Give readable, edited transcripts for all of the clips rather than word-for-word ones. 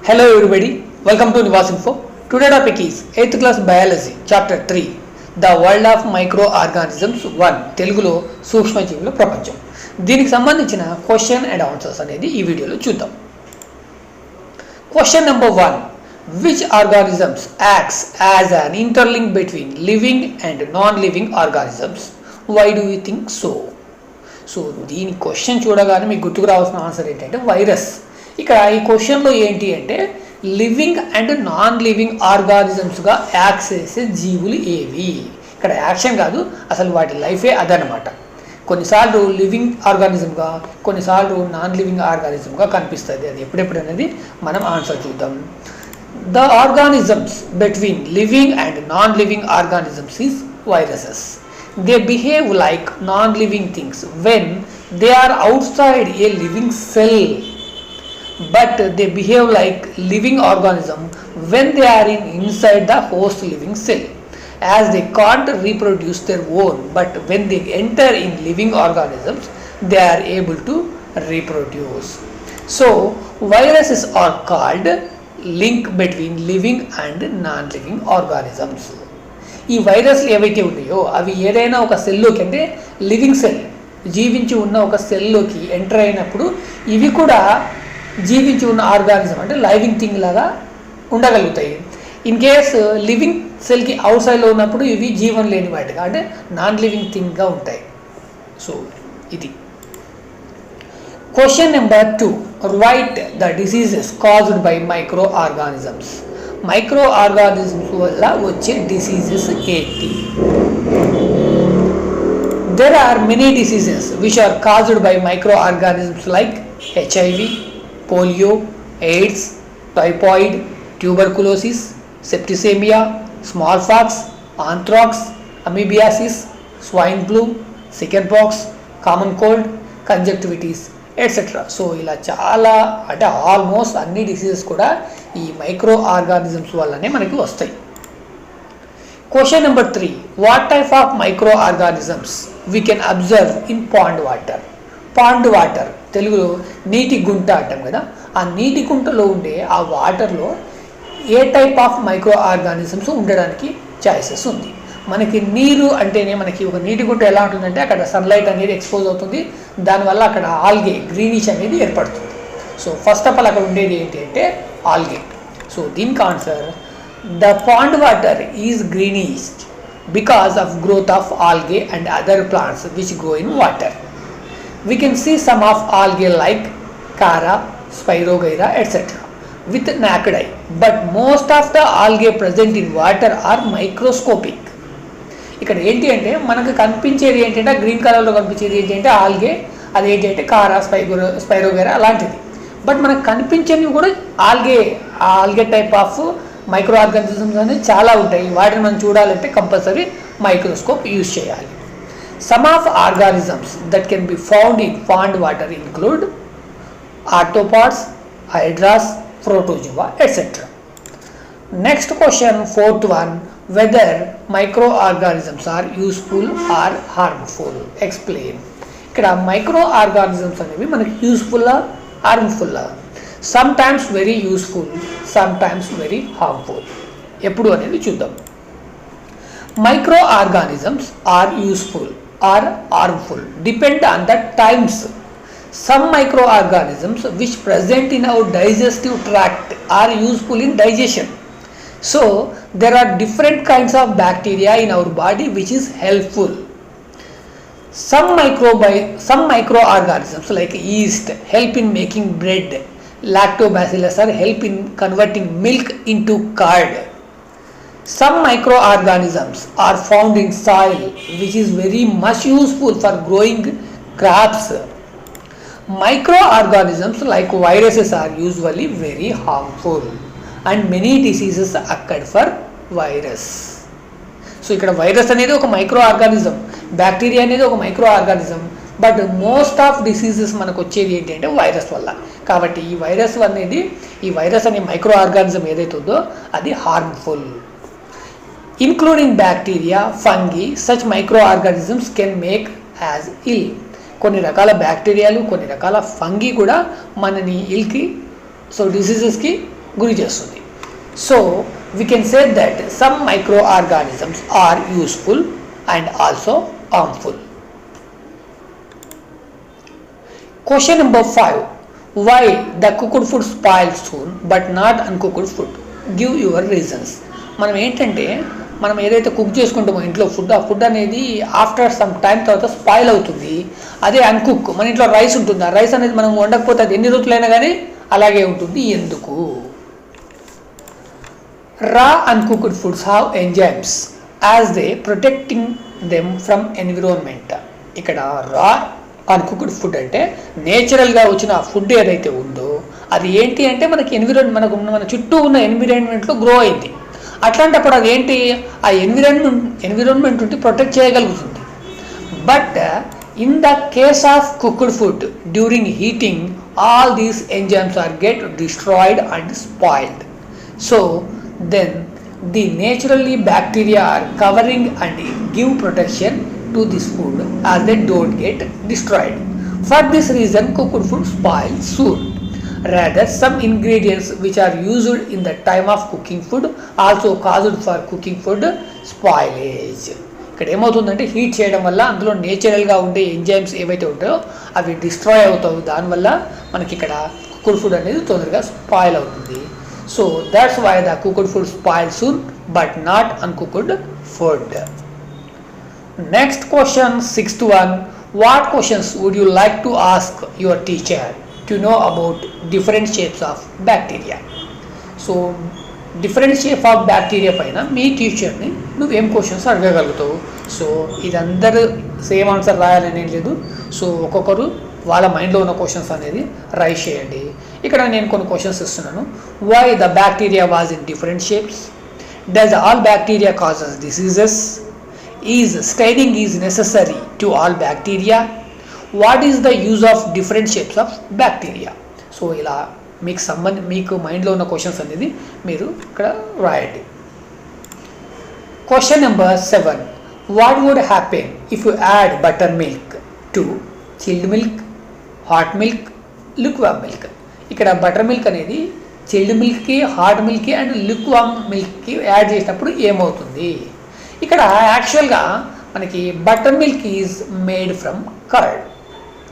Hello everybody, welcome to Nivas Info. Today topic is 8th class biology chapter 3 The world of microorganisms 1 తెలుగులో సూక్ష్మజీవుల ప్రపంచం. దీనికి సంబంధించిన question and answers అనేది ఈ వీడియోలో చూద్దాం. Question number 1 Which organisms acts as an interlink between living and non-living organisms? Why do you think so? So దీని క్వశ్చన్ చూడగానే మీకు గుర్తుకు రావాల్సిన ఆన్సర్ ఏంటంటే వైరస్. ఇక్కడ ఈ క్వశ్చన్లో ఏంటి అంటే లివింగ్ అండ్ నాన్ లివింగ్ ఆర్గానిజమ్స్గా యాక్ట్ చేసే జీవులు ఏవి. ఇక్కడ యాక్షన్ కాదు, అసలు వాటి లైఫే అదనమాట. కొన్నిసార్లు లివింగ్ ఆర్గానిజంగా, కొన్నిసార్లు నాన్ లివింగ్ ఆర్గానిజంగా కనిపిస్తుంది. అది ఎప్పుడెప్పుడు అనేది మనం ఆన్సర్ చూద్దాం. The organisms between living and non living organisms is viruses. They behave like non-living things when they are outside a living cell, but they behave like living organism when they are inside the host living cell, as they can't reproduce their own, but when they enter in living organisms they are able to reproduce. So viruses are called link between living and non-living organisms. ఈ వైరస్లు ఏవైతే ఉన్నాయో అవి ఏదైనా ఒక సెల్లోకి, అంటే living cell జీవించి ఉన్న ఒక సెల్లోకి ఎంటర్ అయినప్పుడు ఇవి కూడా జీవించి ఉన్న ఆర్గానిజం అంటే లైవింగ్ థింగ్ లాగా ఉండగలుగుతాయి. ఇన్ కేస్ లివింగ్ సెల్కి అవుట్ సైడ్లో ఉన్నప్పుడు ఇవి జీవం లేని వాటిగా అంటే నాన్ లివింగ్ థింగ్గా ఉంటాయి. సో ఇది question number 2 right the diseases caused by microorganisms. Microorganisms వల్ల వచ్చే డిసీజెస్ ఏంటి? There are many diseases which are caused by microorganisms like HIV, polio, AIDS, typhoid, tuberculosis, septicaemia, smallpox, anthrax, amoebiasis, swine flu, chickenpox, common cold, conjunctivitis etcetera. So ఇలా చాలా అంటే almost అన్ని diseases కూడా ఈ micro organisms వల్లనే మనకి వస్తాయి. Question number 3 what type of microorganisms we can observe in pond water. Pond water తెలుగులో నీటి గుంట అంటాం కదా, ఆ నీటి గుంటలో ఉండే ఆ వాటర్లో ఏ టైప్ ఆఫ్ మైక్రో ఆర్గానిజమ్స్ ఉండడానికి ఛాయిసెస్ ఉంది. మనకి నీరు అంటేనే మనకి ఒక నీటి గుంట ఎలా ఉంటుందంటే అక్కడ సన్లైట్ అనేది ఎక్స్పోజ్ అవుతుంది, దానివల్ల అక్కడ ఆల్గే గ్రీనిష్ అనేది ఏర్పడుతుంది. సో ఫస్ట్ ఆఫ్ ఆల్ అక్కడ ఉండేది ఏంటి అంటే ఆల్గే. సో దీనికి answer the pond water is greenish because of growth of algae and other plants which grow in water. We can see some of algae like chara, spirogyra etcetera with naked eye, but most of the algae present in water are microscopic. ఇక్కడ ఏంటి అంటే మనకు కనిపించేది ఏంటంటే green కలర్లో కనిపించేది ఏంటి అంటే ఆల్గే, అది ఏంటి అంటే కారా, స్పైరోగైరా అలాంటిది. బట్ మనకు కనిపించేవి కూడా algae type of microorganisms అనేది చాలా ఉంటాయి. వాటిని మనం చూడాలంటే కంపల్సరీ మైక్రోస్కోప్ యూజ్ చేయాలి. Some of organisms that can be found in pond water include arthropods, hydras, protozoa etc. Next question, 4th one, whether microorganisms are useful or harmful. Explain. ఇక్కడ microorganisms అనేవి మనకి useful harmful. Sometimes very useful, sometimes very harmful. ఎప్పుడు అనేది చూద్దాం. Microorganisms are useful or harmful depend on the times. Some microorganisms which present in our digestive tract are useful in digestion. So there are different kinds of bacteria in our body which is helpful. Some microorganisms like yeast help in making bread. Lactobacillus are help in converting milk into curd. Some microorganisms are found in soil which is very much useful for growing crops. Microorganisms like viruses are usually very harmful and many diseases occur for virus. So ఇక్కడ virus అనేది ఒక micro organism, bacteria అనేది ఒక micro organism, but most of diseases మనకు వచ్చేది ఏంటి అంటే virus వల్ల. కాబట్టి ఈ వైరస్ అనే మైక్రో ఆర్గానిజం ఏదైతే ఉందో అది harmful. Including bacteria, fungi, such microorganisms can make as ill. కొన్ని రకాల బ్యాక్టీరియాలు, కొన్ని రకాల ఫంగి కూడా మనని ఇల్కి, సో డిసీజెస్కి గురి చేస్తుంది. So we can say that some microorganisms are useful and also harmful. Question number 5. Why the cooked food spoils soon but not uncooked food? Give your reasons. మనం ఏంటంటే మనం ఏదైతే కుక్ చేసుకుంటామో ఇంట్లో ఫుడ్, ఆ ఫుడ్ అనేది ఆఫ్టర్ సమ్ టైం తర్వాత spoil అవుతుంది. అదే అన్కుక్, మన ఇంట్లో రైస్ ఉంటుంది, ఆ రైస్ అనేది మనం వండకపోతే అది ఎన్ని రోజులైనా కానీ అలాగే ఉంటుంది. ఎందుకు? Raw uncooked foods have enzymes as they protecting them from environment. ఇక్కడ రా అన్కుక్డ్ ఫుడ్ అంటే నేచురల్గా వచ్చిన ఫుడ్ ఏదైతే ఉందో అది ఏంటి అంటే మనకి మన చుట్టూ ఉన్న ఎన్విరాన్మెంట్లో గ్రో అయింది. అట్లాంటప్పుడు అది ఏంటి, ఆ ఎన్విరాన్మెంట్ ఉంటే ప్రొటెక్ట్ చేయగలుగుతుంది. But in the case of cooked food during heating all these enzymes are get destroyed and spoiled. So then the naturally bacteria are covering and give protection to this food as they don't get destroyed. For this reason cooked food spoils soon. Rather some ingredients which are used in the time of cooking food also caused for cooking food spoilage. ఇక్కడ ఏమవుతుందంటే heat చేయడం వల్ల అందులో నేచురల్గా ఉండే enzymes ఏవైతే ఉంటాయో అవి డిస్ట్రాయ్ అవుతాయి. దానివల్ల మనకి ఇక్కడ కుక్డ్ ఫుడ్ అనేది తొందరగా స్పాయిల్ అవుతుంది. So that's why the cooked food spoils soon but not uncooked food. Next question, 6th one. What questions would you like to ask your teacher to know about different shapes of bacteria? So different shape of bacteria పైన మీ టీచర్ని నువ్వేం questions అడగగలుగుతావు. So ఇది అందరూ same answer రాయాలని ఏం లేదు. So ఒక్కొక్కరు వాళ్ళ మైండ్లో ఉన్న క్వశ్చన్స్ అనేది రైజ్ చేయండి. ఇక్కడ నేను కొన్ని క్వశ్చన్స్ ఇస్తున్నాను. Why the bacteria was in different shapes? Does all bacteria causes diseases? Is staining is necessary to all bacteria? What is the use of different shapes of bacteria? So ఇలా మీకు మైండ్లో ఉన్న questions అనేది మీరు ఇక్కడ రాయండి. Question number 7. What would happen if you add buttermilk to chilled milk, hot milk, lukewarm milk? ఇక్కడ buttermilk అనేది చిల్డ్ మిల్క్కి, హాట్ మిల్క్కి అండ్ లుక్వామ్ మిల్క్కి యాడ్ చేసినప్పుడు ఏమవుతుంది? ఇక్కడ యాక్చువల్గా మనకి butter milk is made from curd.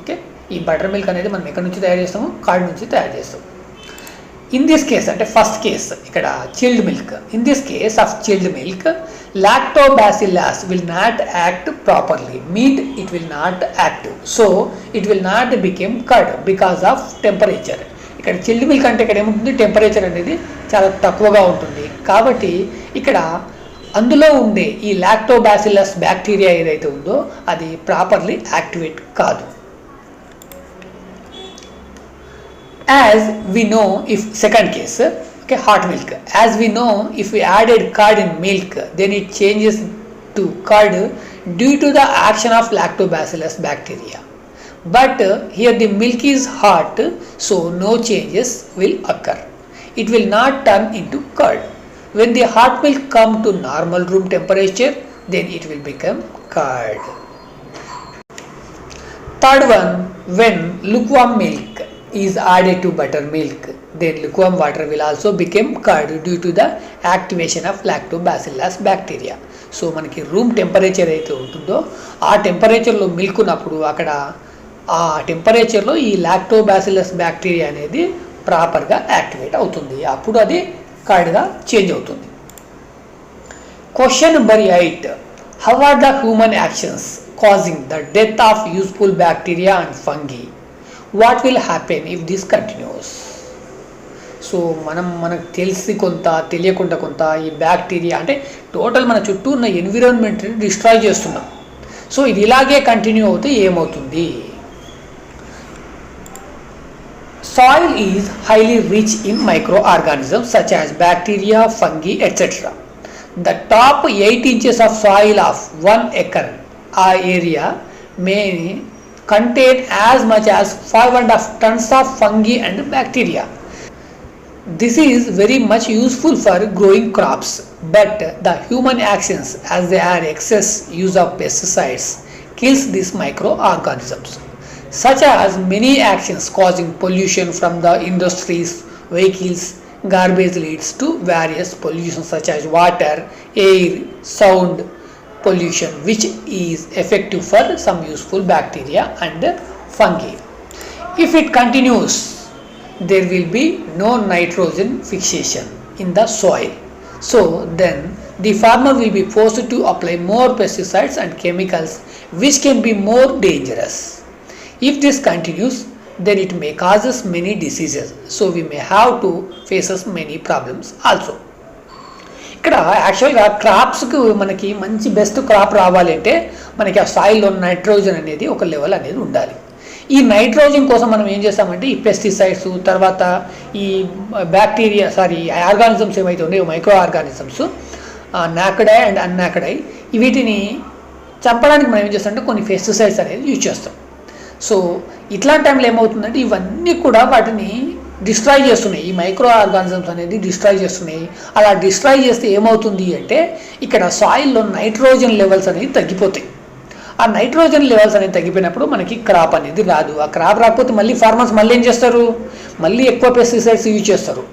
Okay, ఈ బటర్ మిల్క్ అనేది మనం ఎక్కడి నుంచి తయారు చేస్తాము? కర్డ్ నుంచి తయారు చేస్తాము. ఇన్ దిస్ కేస్ అంటే ఫస్ట్ కేస్ ఇక్కడ chilled milk. In this case of chilled milk lactobacillus will not act properly, means it will not active, so it will not become curd because of temperature. ఇక్కడ chilled milk అంటే ఇక్కడ ఏముంటుంది, temperature అనేది చాలా తక్కువగా ఉంటుంది. కాబట్టి ఇక్కడ అందులో ఉండే ఈ లాక్టోబాసిల్లస్ బ్యాక్టీరియా ఏదైతే ఉందో అది ప్రాపర్లీ యాక్టివేట్ కాదు. As we know, if second case, okay, hot milk, as we know, if we added curd in milk then it changes to curd due to the action of lactobacillus bacteria. But here the milk is hot, so no changes will occur. It will not turn into curd. When the hot milk come to normal room temperature, then it will become curd. Third one, when lukewarm milk is added to buttermilk, then lukewarm water will also become curd due to the activation of lactobacillus bacteria. So మనకి room temperature అయితే ఉంటుందో ఆ టెంపరేచర్లో milk ఉన్నప్పుడు అక్కడ ఆ టెంపరేచర్లో ఈ lactobacillus bacteria అనేది ప్రాపర్గా యాక్టివేట్ అవుతుంది. అప్పుడు అది కర్డ్గా చేంజ్ అవుతుంది. Question number 8. How are the human actions causing the death of useful bacteria and fungi? What will happen if this continues? So మనకు తెలిసి కొంత తెలియకుండా కొంత ఈ బ్యాక్టీరియా అంటే టోటల్ మన చుట్టూ ఉన్న ఎన్విరాన్మెంట్ని డిస్ట్రాయ్ చేస్తున్నాం. సో ఇది ఇలాగే కంటిన్యూ అవుతే ఏమవుతుంది? Soil is highly rich in microorganisms such as bacteria, fungi, etc. The top 8 inches of soil of 1 acre area may contain as much as 5.5 tons of fungi and bacteria. This is very much useful for growing crops, but the human actions, as they are excess use of pesticides, kills these microorganisms, such as many actions causing pollution from the industries, vehicles, Garbage leads to various pollution such as water, air, sound pollution, which is effective for some useful bacteria and fungi. If it continues, there will be no nitrogen fixation in the soil. So then the farmer will be forced to apply more pesticides and chemicals, which can be more dangerous. If this continues, then it may cause us many diseases. So we may have to face us many problems also. ఇక్కడ యాక్చువల్గా క్రాప్స్కి మనకి మంచి best crop రావాలి అంటే మనకి ఆ సాయిల్లో nitrogen అనేది ఒక లెవెల్ అనేది ఉండాలి. ఈ నైట్రోజన్ కోసం మనం ఏం చేస్తామంటే ఈ పెస్టిసైడ్స్, తర్వాత ఈ బ్యాక్టీరియా ఆర్గానిజమ్స్ ఏవైతే ఉన్నాయో మైక్రో ఆర్గానిజమ్స్, నాకడై అండ్ అన్నాకడై, వీటిని చంపడానికి మనం ఏం చేస్తామంటే కొన్ని పెస్టిసైడ్స్ అనేది యూజ్ చేస్తాం. సో ఇట్లాంటి టైంలో ఏమవుతుందంటే ఇవన్నీ కూడా వాటిని డిస్ట్రాయ్ చేస్తున్నాయి, ఈ మైక్రో ఆర్గానిజమ్స్ అనేది డిస్ట్రాయ్ చేస్తున్నాయి. అలా డిస్ట్రాయ్ చేస్తే ఏమవుతుంది అంటే ఇక్కడ సాయిల్లో నైట్రోజన్ లెవెల్స్ అనేవి తగ్గిపోతాయి. ఆ నైట్రోజన్ లెవెల్స్ అనేది తగ్గిపోయినప్పుడు మనకి క్రాప్ అనేది రాదు. ఆ క్రాప్ రాకపోతే మళ్ళీ ఫార్మర్స్ మళ్ళీ ఏం చేస్తారు, మళ్ళీ ఎక్కువ పెస్టిసైడ్స్ యూజ్ చేస్తారు.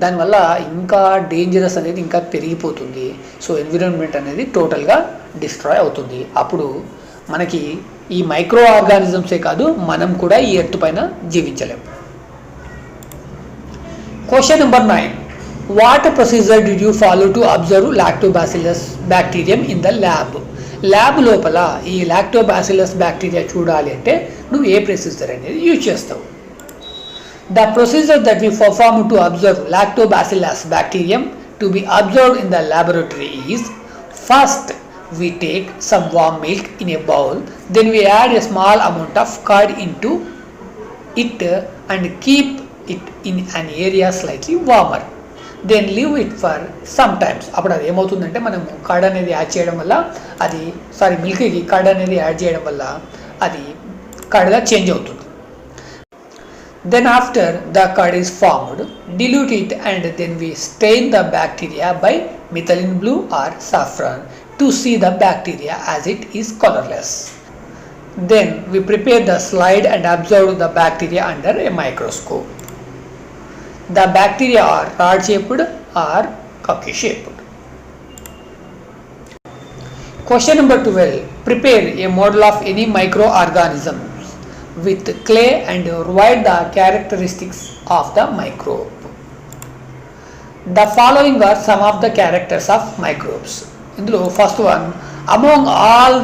దానివల్ల ఇంకా డేంజరస్ అనేది ఇంకా పెరిగిపోతుంది. సో ఎన్విరాన్మెంట్ అనేది టోటల్గా డిస్ట్రాయ్ అవుతుంది. అప్పుడు మనకి ఈ మైక్రో ఆర్గానిజమ్సే కాదు, మనం కూడా ఈ ఎర్త్ పైన జీవించలేము. Question number 9. What procedure did you follow to observe lactobacillus bacterium in the lab? Lab లోపల ఈ లాక్టోబాసిల్లస్ బ్యాక్టీరియా చూడాలి అంటే నువ్వు ఏ ప్రొసీజర్ అనేది యూజ్ చేస్తావు? The procedure that we perform to observe lactobacillus bacterium to be observed in the laboratory is, first we take some warm milk in a bowl, then we add a small amount of curd into it and keep it in an area slightly warmer, then leave it for some times. అప్పుడు అది ఏమవుతుందంటే మనం curd అనేది add చేయడం వల్ల అది మిల్క్కి curd అనేది add చేయడం వల్ల అది కర్డ్గా చేంజ్ అవుతుంది. Then after the curd is formed, dilute it and then we stain the bacteria by methylene blue or saffron to see the bacteria as it is colorless. Then we prepare the slide and observe the bacteria under a microscope. The bacteria are rod shaped or cocky shaped. Question number 12. Prepare a model of any microorganism with clay and write the characteristics of the microbe. The following are some of the characters of microbes. ఇందులో first one, among all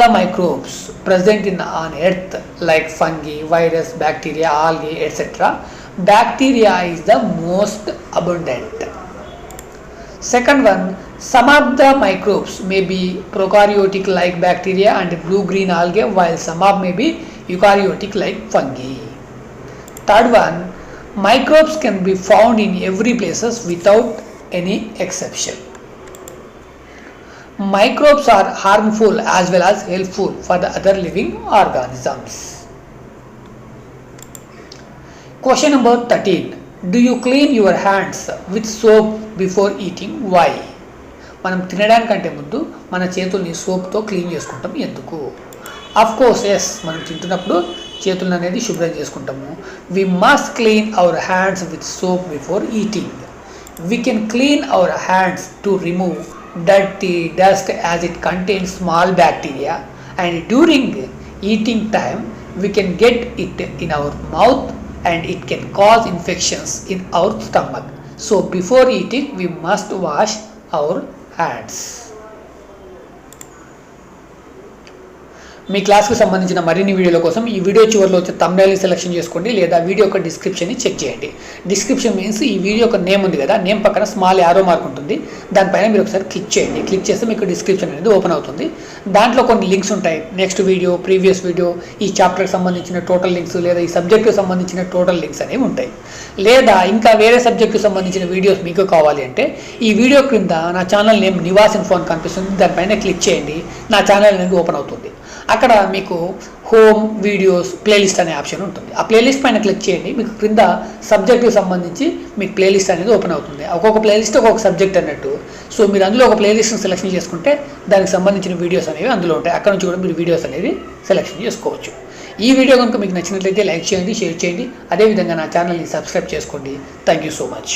the microbes present on earth like fungi, virus, bacteria, algae, etc., bacteria is the most abundant. Second one, some of the microbes may be prokaryotic like bacteria and blue-green algae, while some of may be eukaryotic like fungi. Third one, microbes can be found in every places without any exception. Microbes are harmful as well as helpful for the other living organisms. Question number 13. Do you clean your hands with soap before eating? Why? మనం తినడానికంటే ముందు మన చేతుల్ని సోప్తో clean చేసుకుంటాం. ఎందుకు? Of course yes, మనం తింటున్నప్పుడు చేతులను అనేది శుభ్రం చేసుకుంటాము. We must clean our hands with soap before eating. We can clean our hands to remove dirty dust as it contains small bacteria, and during eating time we can get it in our mouth and it can cause infections in our stomach. So before eating we must wash our hands. మీ క్లాస్కి సంబంధించిన మరిన్ని వీడియోల కోసం ఈ video చివరిలో వచ్చే థంబ్నెయిల్ని selection చేసుకోండి, లేదా వీడియో యొక్క డిస్క్రిప్షన్ని చెక్ చేయండి. డిస్క్రిప్షన్ మీన్స్ ఈ వీడియో యొక్క నేమ్ ఉంది కదా, నేమ్ పక్కన స్మాల్ యారో మార్క్ ఉంటుంది, దానిపైన మీరు ఒకసారి క్లిక్ చేయండి. క్లిక్ చేస్తే మీకు డిస్క్రిప్షన్ అనేది ఓపెన్ అవుతుంది. దాంట్లో కొన్ని లింక్స్ ఉంటాయి, నెక్స్ట్ వీడియో, ప్రీవియస్ వీడియో, ఈ చాప్టర్కి సంబంధించిన టోటల్ లింక్స్, లేదా ఈ సబ్జెక్ట్కి సంబంధించిన టోటల్ లింక్స్ అనేవి ఉంటాయి. లేదా ఇంకా వేరే సబ్జెక్ట్కి సంబంధించిన వీడియోస్ మీకు కావాలి అంటే ఈ వీడియో క్రింద నా ఛానల్ నేమ్ నివాస్ ఇన్ఫో అని కనిపిస్తుంది, దానిపైన క్లిక్ చేయండి, నా ఛానల్ అనేది ఓపెన్ అవుతుంది. అక్కడ మీకు హోమ్, వీడియోస్, ప్లేలిస్ట్ అనే ఆప్షన్ ఉంటుంది. ఆ ప్లేలిస్ట్ పైన క్లిక్ చేయండి, మీకు క్రింద సబ్జెక్ట్కి సంబంధించి మీకు ప్లేలిస్ట్ అనేది ఓపెన్ అవుతుంది. ఒక్కొక్క ప్లేలిస్ట్ ఒక్కొక్క సబ్జెక్ట్ అన్నట్టు. సో మీరు అందులో ఒక ప్లేలిస్ట్ని సెలెక్షన్ చేసుకుంటే దానికి సంబంధించిన వీడియోస్ అనేవి అందులో ఉంటాయి. అక్కడ నుంచి కూడా మీరు వీడియోస్ అనేది సెలెక్షన్ చేసుకోవచ్చు. ఈ వీడియో కనుక మీకు నచ్చినట్లయితే లైక్ చేయండి, షేర్ చేయండి, అదేవిధంగా నా ఛానల్ని సబ్స్క్రైబ్ చేసుకోండి. Thank you so much.